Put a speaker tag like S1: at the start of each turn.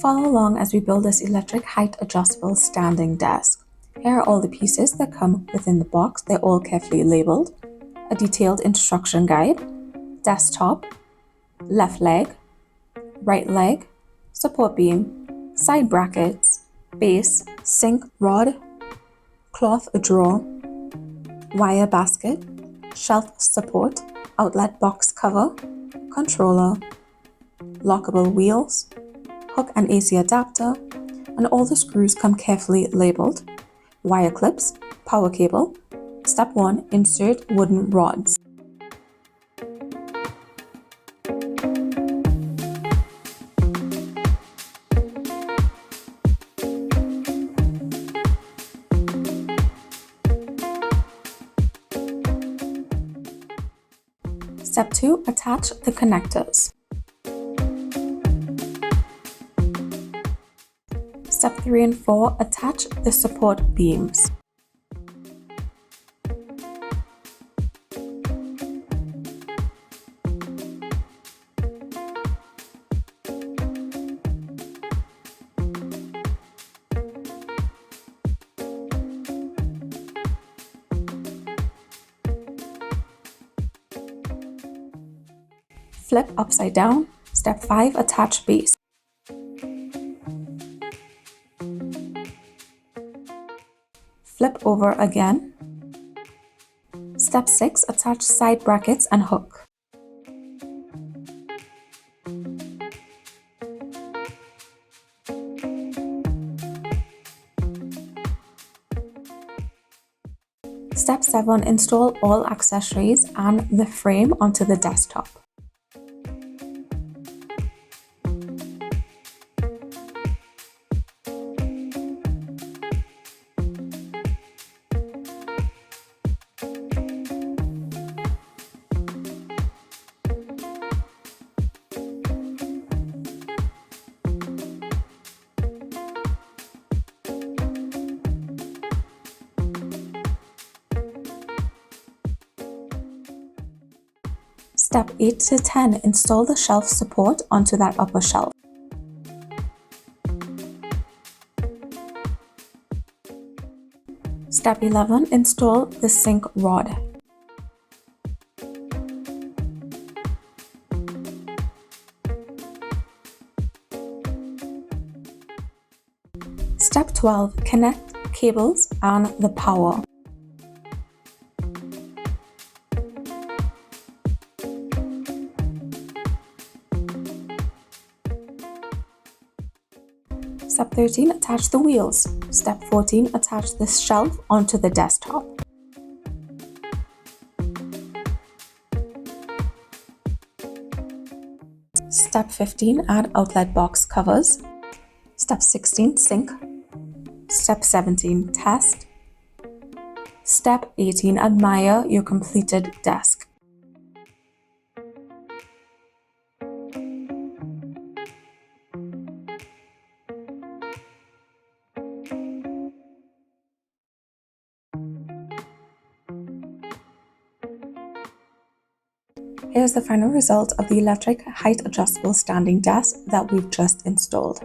S1: Follow along as we build this electric height adjustable standing desk. Here are all the pieces that come within the box. They're all carefully labeled. A detailed instruction guide, desktop, left leg, right leg, support beam, side brackets, base, sink rod, cloth drawer, wire basket, shelf support, outlet box cover, controller, lockable wheels, hook and AC adapter, and all the screws come carefully labeled. Wire clips, power cable. Step 1. Insert wooden rods. Step 2. Attach the connectors. Step 3 and 4. Attach the support beams. Flip upside down. Step 5. Attach base. Flip over again. Step 6. Attach side brackets and hook. Step 7. Install all accessories and the frame onto the desktop. Step 8 to 10. Install the shelf support onto that upper shelf. Step 11. Install the sink rod. Step 12. Connect cables and the power. Step 13. Attach the wheels. Step 14. Attach the shelf onto the desktop. Step 15. Add outlet box covers. Step 16. Sink. Step 17. Test. Step 18. Admire your completed desk. Here's the final result of the electric height adjustable standing desk that we've just installed.